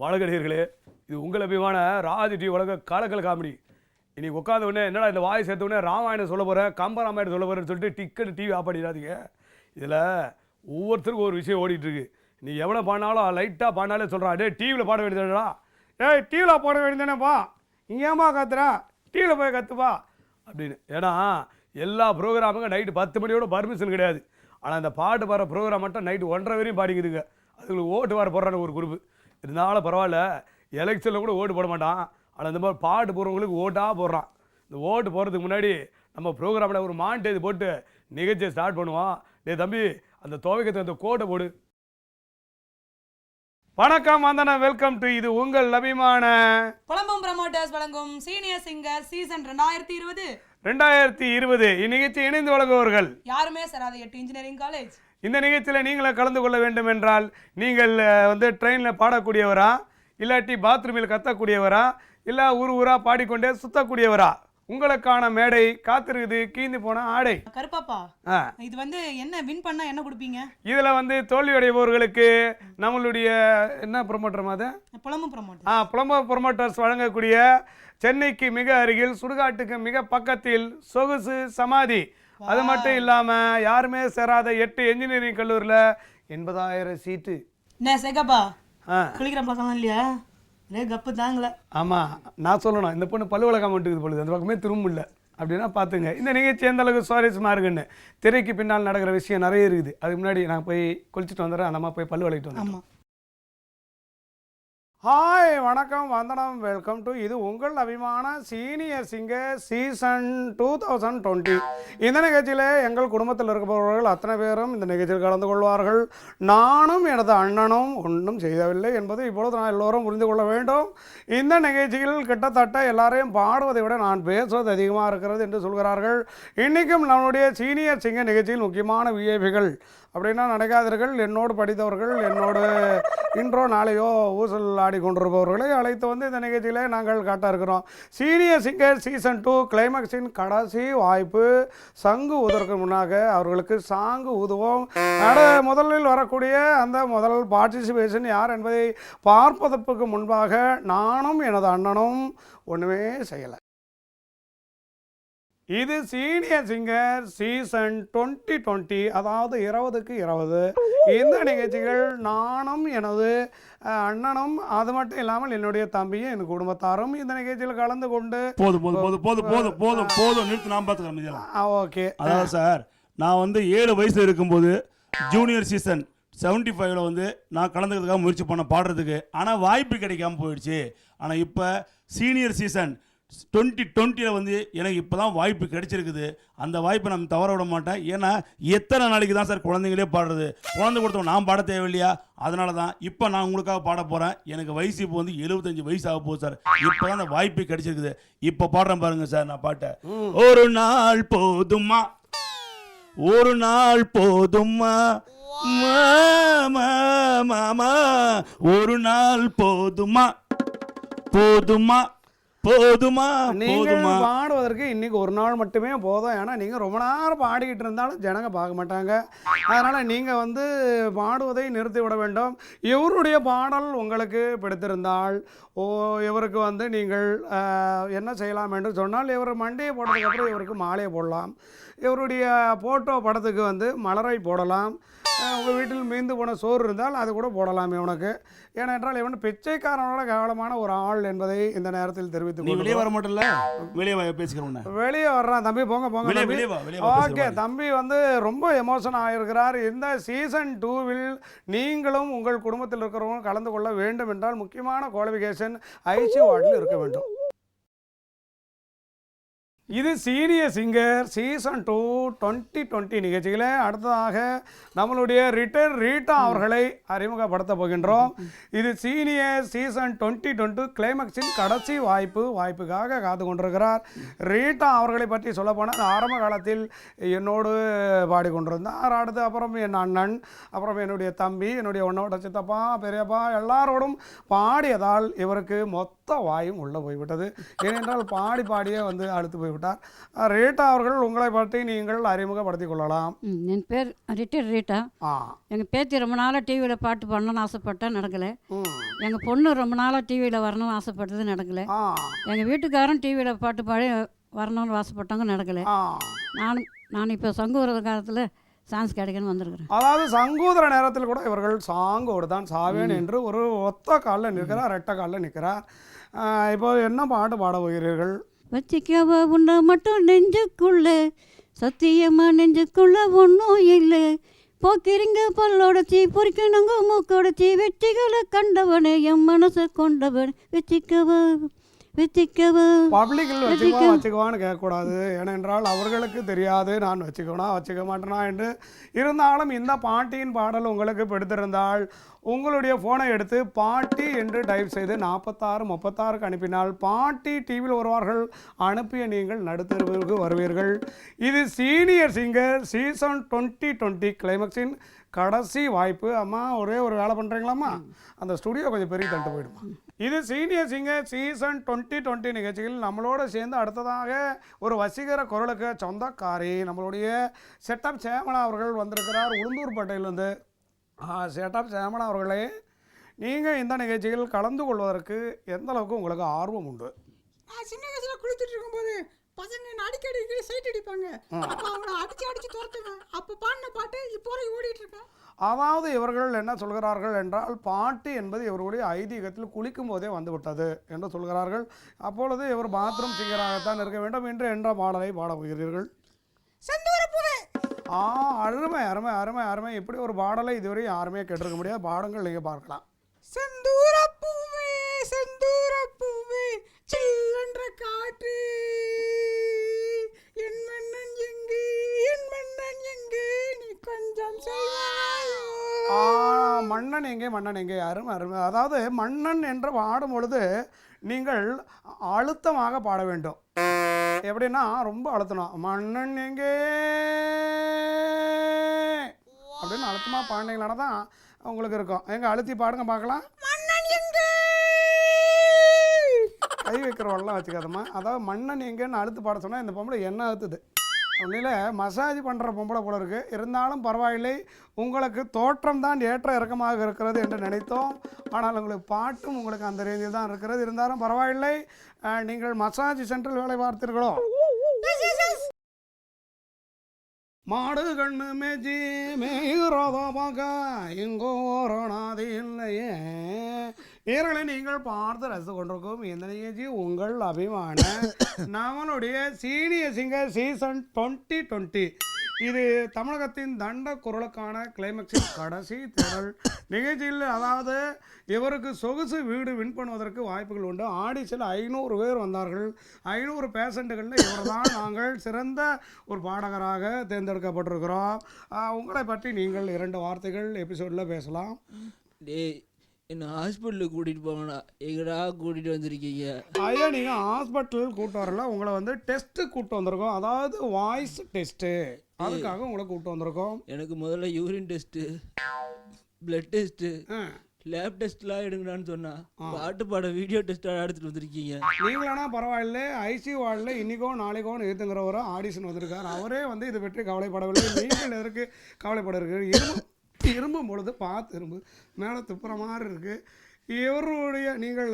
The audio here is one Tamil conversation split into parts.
வணக்கடியர்களே, இது உங்கள் அபிமான ராஜ் டிவி உலக காலக்கல் காமெடி. இன்னைக்கு உட்காந்த உடனே என்னடா இந்த வாய் சேர்த்த உடனே ராமாயணம் சொல்ல போகிறேன், கம்பராமாயணம் சொல்ல போகிறேன்னு சொல்லிட்டு டிக்கெட் டிவி ஆஃப் பண்ணிடாதீங்க. இதில் ஒவ்வொருத்தருக்கும் ஒரு விஷயம் ஓடிட்டுருக்கு. நீ எவ்வளோ பாடினாலும் லைட்டாக பாடினாலே சொல்கிறான், டே டிவியில் பாட வேண்டியதுடா, ஏய் டிவியில் பாட வேண்டியதானேப்பா, இங்கே ஏமா கத்துறா, டிவியில் போய் கற்றுப்பா அப்படின்னு. ஏன்னா எல்லா ப்ரோக்ராமுக்கும் நைட்டு 10 மணியோட பர்மிஷன் கிடையாது. ஆனால் இந்த பாட்டு பாடுற ப்ரோக்ராம் மட்டும் நைட்டு 1:30 வரையும் பாடிக்குதுங்க. அதுங்களுக்கு ஓட்டு வர போடுறான்னு ஒரு குரூப்பு. இருந்தாலும் பரவாயில்ல, எலெக்ஷனில் கூட ஓட்டு போட மாட்டான். ஆனால் இந்த மாதிரி பாட்டு போடுறவங்களுக்கு ஓட்டாக போடுறான். இந்த ஓட்டு போடுறதுக்கு முன்னாடி நம்ம ப்ரோக்ராமில் ஒரு மாண்டேஜ் போட்டு நிகழ்ச்சியை ஸ்டார்ட் பண்ணுவோம். டே தம்பி, அந்த துவைக்கத்தை அந்த கோட்டை போடு. வணக்கம் வந்தனா, வெல்கம் டு இது உங்கள் அபிமான புலம்பும் ப்ரமோட்டர்ஸ் வழங்கும் சீனியர் சிங்கர் சீசன் 2020 இந்நிகழ்ச்சி இணைந்து வழங்குவவர்கள் யாருமே சராத 8 இன்ஜினியரிங் காலேஜ். இந்த நிகழ்ச்சியில் நீங்களும் கலந்து கொள்ள வேண்டும் என்றால் நீங்கள் வந்து ட்ரெயினில் பாடக்கூடியவரா, இல்லாட்டி பாத்ரூமில் கத்தக்கூடியவரா, இல்லை ஊராக பாடிக்கொண்டே சுத்தக்கூடியவரா, உங்களுக்கான மேடை காத்திருக்குது. கீந்து போன ஆடை கருப்பாப்பா, இது வந்து என்ன வின் பண்ணா என்ன கொடுப்பீங்க? இதில் வந்து தோல்வி அடைபவர்களுக்கு நம்மளுடைய என்ன ப்ரொமோட்டர் மாதிரி புலம்பு ப்ரொமோட்டர்ஸ் வழங்கக்கூடிய சென்னைக்கு மிக அருகில் சுடுகாட்டுக்கு மிக பக்கத்தில் சொகுசு சமாதி. அது மட்டும் இல்லாமல் யாருமே சேராத 8 என்ஜினியரிங் கல்லூரியில் 80,000 சீட்டு. இல்லையா கப்பு தாங்கள. ஆமாம், நான் சொல்லணும், இந்த பொண்ணு பல்லுவழக்கம் மட்டுக்குது பொழுது அந்த பக்கமே திரும்ப இல்லை அப்படின்னா பார்த்துங்க இந்த நிகழ்ச்சி எந்த அளவுக்கு சுவாரஸ்யமாக இருக்குன்னு. திரைக்கு பின்னால் நடக்கிற விஷயம் நிறைய இருக்குது. அதுக்கு முன்னாடி நான் போய் குளிச்சுட்டு வந்துடுறேன். அந்த அம்மா போய் பல்லு வளைக்கிட்டு வந்தேன். ஹாய், வணக்கம், வந்தனம், வெல்கம் டு இது உங்கள் அபிமான சீனியர் சிங்கர் சீசன் 2020. இந்த நிகழ்ச்சியில் எங்கள் குடும்பத்தில் இருப்பவர்கள் அத்தனை பேரும் இந்த நிகழ்ச்சியில் கலந்து கொள்வார்கள். நானும் எனது அண்ணனும் ஒன்றும் செய்யவில்லை என்பது இப்பொழுது நான் எல்லோரும் புரிந்து கொள்ள வேண்டும். இந்த நிகழ்ச்சியில் கிட்டத்தட்ட எல்லாரையும் பாடுவதை விட நான் பேசுவது அதிகமாக இருக்கிறது என்று சொல்கிறார்கள். இன்றைக்கும் நம்முடைய சீனியர் சிங்கர் நிகழ்ச்சியில் முக்கியமான விஐபிகள் அப்படின்னா நினைக்காதீர்கள். என்னோடு படித்தவர்கள், என்னோடு இன்றோ நாளையோ ஊசல் ஆடிக்கொண்டிருப்பவர்களை அழைத்து வந்து இந்த நிகழ்ச்சியில் நாங்கள் காட்ட இருக்கிறோம். சீனியர் சிங்கர் சீசன் 2 கிளைமேக்ஸின் கடைசி வாய்ப்பு. சங்கு ஊதற்கு முன்னாக அவர்களுக்கு சாங்கு ஊதுவோம். முதலில் வரக்கூடிய அந்த முதல் பார்ட்டிசிபேஷன் யார் என்பதை பார்ப்பதற்கு முன்பாக நானும் எனது அண்ணனும் ஒன்றுமே செய்யலை. இது சீனியர் சிங்கர் சீசன் 2020, அதாவது 20க்கு 20. இந்த நிகழ்ச்சிகள் நானும் எனது அண்ணனும், அது மட்டும் இல்லாமல் என்னுடைய தம்பியும் என் குடும்பத்தாரும் இந்த நிகழ்ச்சியில் கலந்து கொண்டு போதும் நிறுத்து, நான் பார்த்துக்கிறேன். ஓகே. அதாவது சார், நான் வந்து 7 வயசு இருக்கும்போது ஜூனியர் சீசன் 75 வந்து நான் கலந்துக்கிறதுக்காக முயற்சி பண்ண பாடுறதுக்கு. ஆனால் வாய்ப்பு கிடைக்காம போயிடுச்சு. ஆனால் இப்போ சீனியர் சீசன் 2020 வந்து எனக்கு இப்போ தான் வாய்ப்பு கிடைச்சிருக்குது. அந்த வாய்ப்பை நான் தவற விட மாட்டேன். ஏன்னா எத்தனை நாளைக்கு தான் சார் குழந்தைங்களே பாடுறது, குழந்தை கொடுத்தவங்க நான் பாட தேவையில்லையா? அதனால தான் இப்போ நான் உங்களுக்காக பாட போகிறேன். எனக்கு வயசு இப்போ வந்து 75 வயசு ஆக போகுது சார். இப்போ தான் அந்த வாய்ப்பு கிடைச்சிருக்குது. இப்போ பாடுறேன் பாருங்க சார். நான் பாட்டேன். ஒரு நாள் போதுமா, ஒரு நாள் போதுமா, மாமா ஒரு நாள் போதுமா, போதுமா போதுமா. நீங்கள் பாடுவதற்கு இன்னைக்கு ஒரு நாள் மட்டுமே போதும். ஏன்னா நீங்கள் ரொம்ப நேரம் பாடிக்கிட்டு இருந்தாலும் ஜனங்க பார்க்க மாட்டாங்க. அதனால் நீங்கள் வந்து பாடுவதை நிறுத்திவிட வேண்டும். இவருடைய பாடல் உங்களுக்கு பிடித்திருந்தால் இவருக்கு வந்து நீங்கள் என்ன செய்யலாம் என்று சொன்னால், இவர் மண்டையை போட்டதுக்கப்புறம் இவருக்கு மாலையை போடலாம். இவருடைய ஃபோட்டோ படத்துக்கு வந்து மலரை போடலாம். உங்கள் வீட்டில் மீந்து போன சோறு இருந்தால் அது கூட போடலாம் இவனுக்கு. ஏனென்றால் இவன் பிச்சைக்காரனோட கேவலமான ஒரு ஆள் என்பதை இந்த நேரத்தில் தெரிவித்து வெளியே வர மாட்டேன், வெளியே பேசிக்கிறோம். வெளியே வர்றான் தம்பி, போங்க தம்பி. ஓகே, தம்பி வந்து ரொம்ப எமோஷன் ஆகிருக்கிறார். இந்த சீசன் 2வில் நீங்களும் உங்கள் குடும்பத்தில் இருக்கிறவங்க கலந்து கொள்ள வேண்டும் என்றால் முக்கியமான குவாலிஃபிகேஷன் ஐசி வார்டில் இருக்க வேண்டும். இது சீனியர் சிங்கர் சீசன் 2 2020 நிகழ்ச்சியில் அடுத்ததாக நம்மளுடைய ரிட்டர் ரீட்டா அவர்களை அறிமுகப்படுத்த போகின்றோம். இது சீனியர் சீசன் 2020 கிளைமேக்ஸின் கடைசி வாய்ப்புக்காக காத்து கொண்டிருக்கிறார். ரீட்டா அவர்களை பற்றி சொல்லப்போனால் ஆரம்ப காலத்தில் என்னோடு பாடிக்கொண்டிருந்தார். அடுத்து அப்புறம் என் அண்ணன், அப்புறம் என்னுடைய தம்பி, என்னுடைய ஒன்னோட சித்தப்பா, பெரியப்பா எல்லாரோடும் பாடியதால் இவருக்கு மொத்த வாயும் உள்ளே போய்விட்டது. ஏனென்றால் பாடி பாடியே வந்து அழுத்து போய்விட்டார். ரீட்டா அவர்கள் உங்களை பற்றி நீங்கள் அறிமுகப்படுத்திக் கொள்ளலாம். என் பேர் ரீட்டா. எங்கள் பேத்தி ரொம்ப நாளாக டிவியில் பாட்டு பண்ணணும்னு ஆசைப்பட்டா நடக்கலை. எங்கள் பொண்ணு ரொம்ப நாளாக டிவியில் வரணும்னு ஆசைப்பட்டது நடக்கலை. எங்கள் வீட்டுக்காரன் டிவியில் பாட்டு பாடி வரணும்னு ஆசைப்பட்டாங்க, நடக்கலை. நான் இப்போ சங்கூர காலத்தில் சான்ஸ் கிடைக்கணும்னு வந்திருக்கிறேன். அதாவது சங்கூதர நேரத்தில் கூட இவர்கள் சாங்கோடு தான் சாவேன் என்று ஒரு ஒத்த காலில் நிற்கிறார், ரெட்ட காலில் நிற்கிறார். இப்போ என்ன பாட்டு பாட போகிறீர்கள்? வச்சிக்கவ உன்னை மட்டும் நெஞ்சுக்குள்ள, சத்தியமா நெஞ்சுக்குள்ள ஒன்றும் இல்லை. போக்கிரிங்க பல்லோடச்சி பொறிக்கணுங்க மூக்கோடச்சி, வெற்றிகளை கண்டவனே என் மனசை கொண்டவன். பப்ளிக்கில் வச்சுக்குவான்னு கேட்கக்கூடாது. ஏனென்றால் அவர்களுக்கு தெரியாது நான் வச்சுக்க மாட்டேனா என்று. இருந்தாலும் இந்த பாட்டியின் பாடல் உங்களுக்கு பிடித்திருந்தால் உங்களுடைய ஃபோனை எடுத்து பாட்டி என்று டைப் செய்து 4636 அனுப்பினால் பாட்டி டிவியில் வருவார்கள். அனுப்பிய நீங்கள் நடுத்தருவிற்கு வருவீர்கள். இது சீனியர் சிங்கர் சீசன் 2020 கிளைமேக்ஸின் கடைசி வாய்ப்பு. அம்மா ஒரே ஒரு வேலை பண்ணுறீங்களாம்மா? அந்த ஸ்டுடியோ கொஞ்சம் பெரிய தட்டு போயிடுமா. இது சீனியர் சிங்கர் சீசன் 2020 நிகழ்ச்சியில் நம்மளோட சேர்ந்து அடுத்ததாக ஒரு வசீகர குரலுக்கு சொந்தக்காரி நம்மளுடைய செட்டப் சேமலா அவர்கள் வந்திருக்கிறார் உளுந்தூர்பேட்டையிலேருந்து. செட்டப் சேமலா அவர்களே, நீங்கள் இந்த நிகழ்ச்சியில் கலந்து கொள்வதற்கு எந்த அளவுக்கு உங்களுக்கு ஆர்வம் உண்டு? நான் சின்ன வயசுல குளிச்சுட்டு இருக்கும்போது பசங்க அடிக்கடி சைட் அடிப்பாங்க. அப்போ அவங்கள அடிச்சு துரத்துவேன். அப்போ பாடின பாட்டு இப்போ ஓடிட்டு இருக்கேன். அதாவது இவர்கள் என்ன சொல்கிறார்கள் என்றால், பாட்டு என்பது இவருடைய ஐதீகத்தில் குளிக்கும் போதே வந்துவிட்டது என்று சொல்கிறார்கள். அப்பொழுது இவர் பாத்ரூம் சிங்கராகத்தான் இருக்க வேண்டும் என்று என்ற பாடலை பாட போகிறீர்கள். அருமை அருமை அருமை அருமை. இப்படி ஒரு பாடலை இதுவரை யாருமே கேட்டிருக்க முடியாது. பாடங்கள் நீங்கள் பார்க்கலாம். செந்தூர பூவே செந்தூர பூவே சில்லென்ற காற்று, என் மன்னன் எங்கே நீ கொஞ்சம் மன்னன் எங்கே அருமை அருமை. அதாவது மன்னன் என்று பாடும் பொழுது நீங்கள் அழுத்தமாக பாட வேண்டும். எப்படின்னா ரொம்ப அழுத்தணும். மன்னன் எங்கே அப்படின்னு அழுத்தமாக பாடினீங்களானா தான் உங்களுக்கு இருக்கும். எங்க அழுத்தி பாடுங்க பார்க்கலாம். கை வைக்கிறவெல்லாம் வச்சுக்காதம்மா. அதாவது மன்னன் எங்கேன்னு அழுத்து பாட சொன்னால் இந்த பொம்பளை என்ன அழுத்துது உண்மையில் மசாஜ் பண்ணுற பொம்பளை போல இருக்குது. இருந்தாலும் பரவாயில்லை, உங்களுக்கு தோற்றம் தான் ஏற்ற இறக்கமாக இருக்கிறது என்று நினைத்தோம். ஆனால் உங்களுக்கு பாட்டும் உங்களுக்கு அந்த ரேஞ்சில் தான் இருக்கிறது. இருந்தாலும் பரவாயில்லை. நீங்கள் மசாஜ் சென்டரில் வேலை பார்த்தீர்களோ? மாடு கண்ணு மேஜி மேயுறதோ பார்க்க இங்கோ ஓரணாது இல்லையே. நேர்களை நீங்கள் பார்த்து ரசித்து கொண்டிருக்கும் இந்த நிகழ்ச்சி உங்கள் அபிமான நம்மளுடைய சீனியர் சிங்கர் சீசன் 2020. இது தமிழகத்தின் தண்ட குரலுக்கான கிளைமேக்ஸின் கடைசி தேடல் நிகழ்ச்சியில். அதாவது இவருக்கு சொகுசு வீடு வின் பண்ணுவதற்கு வாய்ப்புகள் உண்டு. ஆடிஷனில் 500 பேர் வந்தார்கள். 500 பேஷண்ட்டுகளில் இவர் தான் நாங்கள் சிறந்த ஒரு பாடகராக தேர்ந்தெடுக்கப்பட்டிருக்கிறோம். உங்களை பற்றி நீங்கள் 2 வார்த்தைகள் எபிசோடில் பேசலாம். என்ன ஹாஸ்பிட்டலுக்கு கூட்டிகிட்டு போங்கண்ணா. எங்கடா கூட்டிகிட்டு வந்திருக்கீங்க? ஐயா, நீங்கள் ஹாஸ்பிட்டல் கூப்பிட்டு வரல, உங்களை வந்து டெஸ்ட்டு கூப்பிட்டு வந்திருக்கோம். அதாவது வாய்ஸ் டெஸ்ட்டு, அதுக்காக உங்களை கூப்பிட்டு வந்திருக்கோம். எனக்கு முதல்ல urine test, blood test, lab டெஸ்ட்லாம் எடுங்கடான்னு சொன்னா பாட்டு பாட வீடியோ டெஸ்ட்டாக எடுத்துகிட்டு வந்திருக்கீங்க. நீங்களானா பரவாயில்ல. ஐசியூ வார்டில் இன்றைக்கோ நாளைக்கோ ஏற்றுங்கிறவரை ஆடிஷன் வந்திருக்கார். அவரே வந்து இதை பற்றி கவலைப்படவில்லை. நீங்கள் எதற்கு கவலைப்பட இருக்கு? இரும்பும் பொழுது பார்த்து இரும்பு மேலே துப்புற மாதிரி இருக்குது. இவருடைய நீங்கள்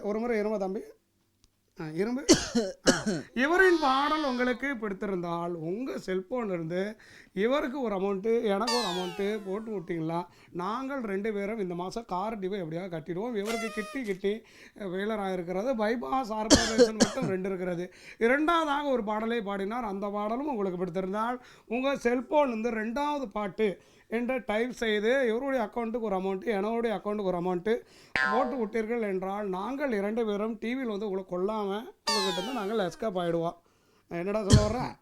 ஒரு முறை இரும்ப தம்பி இரும்பு. இவரின் பாடல் உங்களுக்கு பிடித்திருந்தால் உங்கள் செல்ஃபோன்லேருந்து இவருக்கு ஒரு அமௌண்ட்டு எனக்கு ஒரு அமௌண்ட்டு போட்டு விட்டிங்களா, நாங்கள் 2 பேரும் இந்த மாதம் கார் டிவை எப்படியாக கட்டிடுவோம். இவருக்கு கிட்டி ஃபெயிலராக இருக்கிறது. பைபாஸ் ஆர்பரேஷன் மட்டும் 2 இருக்கிறது. 2வதாக ஒரு பாடலை பாடினார். அந்த பாடலும் உங்களுக்கு பிடித்திருந்தால் உங்கள் செல்ஃபோன்லேருந்து 2வது பாட்டு என்று டைப் செய்து இவருடைய அக்கௌண்ட்டுக்கு ஒரு அமௌண்ட்டு என்னுடைய அக்கௌண்ட்டுக்கு ஒரு அமௌண்ட்டு போட்டு விட்டீர்கள் என்றால் நாங்கள் 2 பேரும் டிவியில் வந்து உங்களை கொள்ளாமல் உங்கள்கிட்ட இருந்து நாங்கள் எஸ்கேப் ஆகிடுவோம். என்னடா சொல்ல வர்றேன்?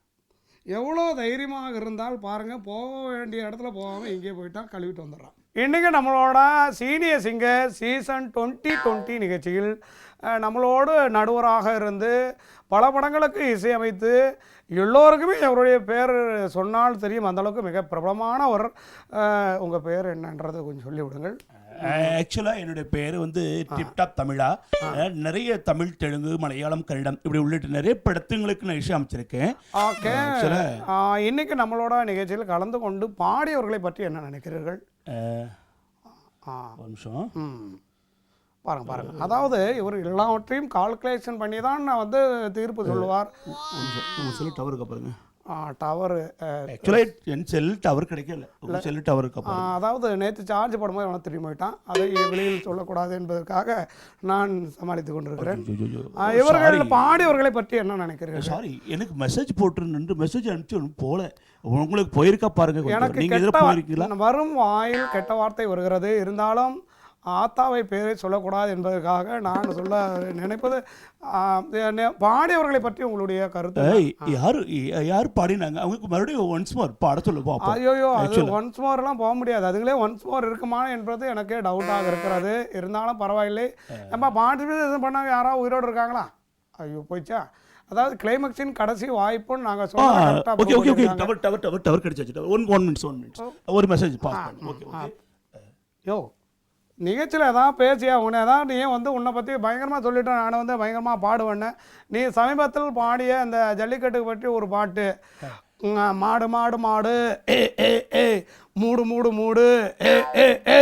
எவ்வளோ தைரியமாக இருந்தால் பாருங்கள், போக வேண்டிய இடத்துல போகாமல் இங்கேயே போயிட்டா கழுவிட்டு வந்துடுறான். இன்றைக்கி நம்மளோட சீனியர் சிங்கர் சீசன் 2020 நிகழ்ச்சியில் நம்மளோடு நடுவராக இருந்து பல படங்களுக்கு இசையமைத்து எல்லோருக்குமே அவருடைய பேர் சொன்னால் தெரியும், அந்தளவுக்கு மிக பிரபலமானவர். உங்கள் பேர் என்னன்றது கொஞ்சம் சொல்லிவிடுங்கள். ஆக்சுவலாக என்னுடைய பேர் வந்து டிப்டாப் தமிழா. நிறைய தமிழ், தெலுங்கு, மலையாளம், கன்னடம் இப்படி உள்ளிட்ட நிறைய படத்துங்களுக்கு நான் இசையமைச்சிருக்கேன். ஓகே, இன்னைக்கு நம்மளோட நிகழ்ச்சியில் கலந்து கொண்டு பாடியவர்களை பற்றி என்ன நினைக்கிறீர்கள்? ஒரு நிமிஷம். பாருங்க, அதாவது இவர் எல்லாவற்றையும் கால்குலேஷன் பண்ணி தான் நான் வந்து தீர்ப்பு சொல்லுவார். செல்லு டவருக்கு பாருங்க. டவரு ஆக்சுவலாக என் செல் டவர் கிடைக்கல, செல்லு டவருக்கு அப்புறம். அதாவது நேற்று சார்ஜ் போடும்போது அவனை திரும்பி போயிட்டான். அதை வெளியில் சொல்லக்கூடாது என்பதற்காக நான் சமாளித்து கொண்டிருக்கிறேன். இவர்கள் பாடியவர்களை பற்றி என்ன நினைக்கிறீர்கள்? சாரி, எனக்கு மெசேஜ் போட்டு மெசேஜ் அனுப்பிச்சு ஒன்றும் போல. உங்களுக்கு போயிருக்கா பாருங்க. எனக்கு நீங்கள் இதில் போயிருக்கீங்களா? வரும் வாயில் கெட்ட வார்த்தை வருகிறது, இருந்தாலும் ஆத்தாவை பேரை சொல்லக்கூடாது என்பதற்காக நான் சொல்ல நினைப்பது பாடியவர்களை பற்றி உங்களுடைய கருத்து. யார் பாடினாங்க? அவங்களுக்கு மறுபடியும் ஒன்ஸ் மோர் பாட சொல்ல பார்ப்போம். ஐயோ, அது ஒன்ஸ் மோர்லாம் போக முடியாது. அதுங்களே ஒன்ஸ் மோர் இருக்குமா என்பது எனக்கே டவுட்டாக இருக்கிறது. இருந்தாலும் பரவாயில்லை. நம்ம பார்ட்டிசிபேஷன் பண்ணாங்க யாராவது உயிரோடு இருக்காங்களா? ஐயோ போயிச்சா. அதாவது கிளைமேக்ஸின் கடைசி வாய்ப்புன்னு நாங்கள் சொல்லுவோம். டவர் கிடைச்சாச்சு. ஒன் மினிட்ஸ் ஒரு மெசேஜ் பாஸ் பண்ணு. ஓகே. யோ, நிகழ்ச்சியில் எதாவது பேசியா உன்னை ஏதாவது நீ வந்து உன்னை பற்றி பயங்கரமாக சொல்லிட்டேன். நான் வந்து பயங்கரமாக பாடுவேன்னு. நீ சமீபத்தில் பாடிய அந்த ஜல்லிக்கட்டுக்கு பற்றி ஒரு பாட்டு, மாடு மாடு மாடு ஏ ஏ ஏ மூடு மூடு மூடு ஏ ஏ ஏ,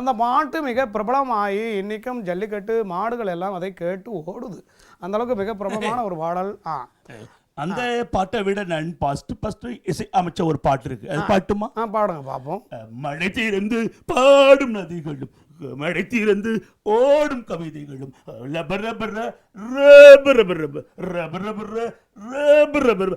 அந்த பாட்டு மிக பிரபலமாகி இன்றைக்கும் ஜல்லிக்கட்டு மாடுகள் எல்லாம் அதை கேட்டு ஓடுது. அந்தளவுக்கு மிக பிரபலமான ஒரு பாடல். அந்த பாட்டை விட நான் ஃபர்ஸ்ட் இசை அமைச்ச ஒரு பாட்டு இருக்கு, அது பாட்டுமா? பாடுங்க பார்ப்போம். மழை தீர்ந்து பாடும் நதிகளும், மழை தீர்ந்து ஓடும் கவிதைகளும், லபர் ரபர் ரபர் ரபர் ரபர் ரபர் ரபர் ரபர்.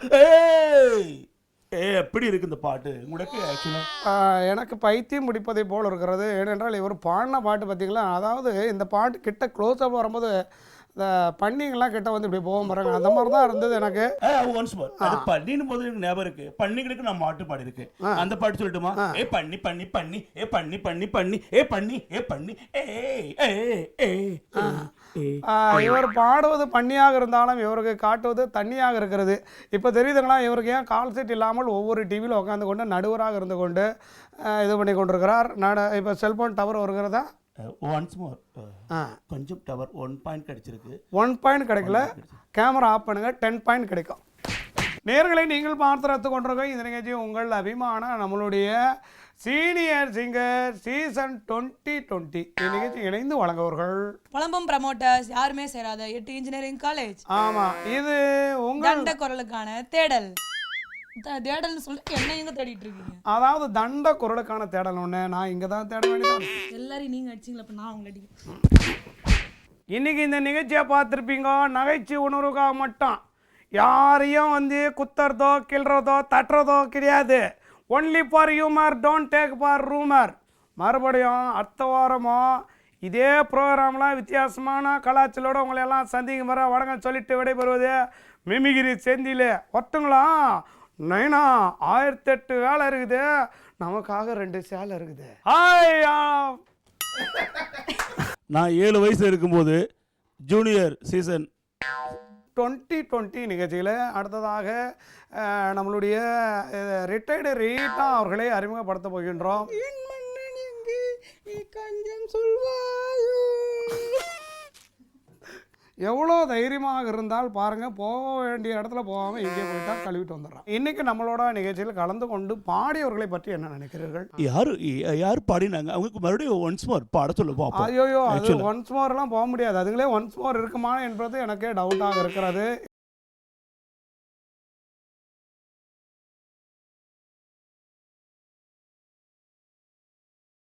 எப்படி இருக்கு இந்த பாட்டு உங்களுக்கு? ஆக்சுவலாக எனக்கு பைத்தியம் பிடிப்பதை போல் இருக்கிறது. ஏனென்றால் இவர் பாடின பாட்டு பார்த்தீங்களா, அதாவது இந்த பாட்டு கிட்ட க்ளோஸ் அப் வரும்போது இந்த பன்னிங்கெல்லாம் கிட்ட வந்து இப்படி போக போகிறாங்க, அந்த மாதிரி தான் இருந்தது எனக்கு. ஒன்ஸ் மோர், அது பன்னின்னு போது எனக்கு ஞாபகம் இருக்கு. பன்னிங்களுக்கு நான் பாட்டு பாடி இருக்கேன். அந்த பாட்டு சொல்லட்டுமா? ஏ பண்ணி பண்ணி பண்ணி ஏ பண்ணி பண்ணி பண்ணி ஏ பண்ணி ஏ பண்ணி ஏ. இவர் பாடுவது பண்ணியாக இருந்தாலும் இவருக்கு காட்டுவது தண்ணியாக இருக்கிறது. இப்போ தெரியுதுங்களா இவருக்கு ஏன் கால் சீட் இல்லாமல் ஒவ்வொரு டிவியில் உட்காந்து கொண்டு நடுவராக இருந்து கொண்டு இது பண்ணி கொண்டிருக்கிறார். இப்போ செல்போன் டவர் வருகிறதா? ஒன்ஸ் மோர், கொஞ்சம் டவர் 1 பாயிண்ட் கிடைச்சிருக்கு. 1 பாயிண்ட் கிடைக்கல. கேமரா ஆஃப் பண்ணுங்க, 10 பாயிண்ட் கிடைக்கும். நேர்களை நீங்கள் பார்த்து ரத்து கொண்டிருக்க இந்த நிகழ்ச்சி உங்கள் அபிமான நம்மளுடைய சீனியர் சிங்கர் சீசன் 2020 நிகழ்ச்சி இணைந்து வழங்குவர்கள் புலம்பம் ப்ரமோட்டர்ஸ், யாருமே சேராத 8 இன்ஜினியரிங் காலேஜ். ஆமா, இது உங்கள் தண்ட குரலுக்கான தேடல். தேடல்னு சொல்லிட்டு என்ன எங்க தேடிட்டு இருக்கீங்க? அதாவது தண்ட குரலுக்கான தேடல் ஒன்று நான் இங்கே தான் தேட வேண்டியதான். எல்லாரையும் நீங்க அடிச்சிங்களா? அப்ப நான் உங்களை அடிக்கிறேன். இன்னைக்கு இந்த நிகழ்ச்சியை பார்த்துருப்பீங்க. நகைச்சுவை உணர்வுக்காக மட்டும் யாரையும் வந்து குத்துறதோ கிள்றதோ தட்டுறதோ கிடையாது. Only for humour, don't take for rumour. மறுபடியும் அடுத்த வாரமோ இதே ப்ரோக்ராம்லாம் வித்தியாசமான கலாச்சாரோடு உங்களை எல்லாம் சந்திக்கும் வர வணக்கம் சொல்லிட்டு விடைபெறுவது மிமிகிரி செந்தில். ஒட்டுங்களா நைனா 1008 வேலை இருக்குது, நமக்காக 2 சேலை இருக்குது. நான் 7 வயசு இருக்கும்போது ஜூனியர் சீசன் 2020 நிகழ்ச்சியில் அடுத்ததாக நம்மளுடைய ரிட்டையர்டு ரீட்டா அவர்களை அறிமுகப்படுத்த போகின்றோம். எவ்வளோ தைரியமாக இருந்தால் பாருங்கள், போக வேண்டிய இடத்துல போகாமல் இங்கே போயிட்டா கழுவிட்டு வந்துடுறான். இன்றைக்கி நம்மளோட நிகழ்ச்சியில் கலந்து கொண்டு பாடியவர்களை பற்றி என்ன நினைக்கிறீர்கள்? யார் பாடினாங்க? அவங்களுக்கு மறுபடியும் ஒன்ஸ் மோர் பாட சொல்ல பார்ப்போம். ஐயோ, அது ஒன்ஸ் மோர்லாம் போக முடியாது. அதுங்களே ஒன்ஸ் மோர் இருக்குமா என்பது எனக்கே டவுட்டாக இருக்கிறது.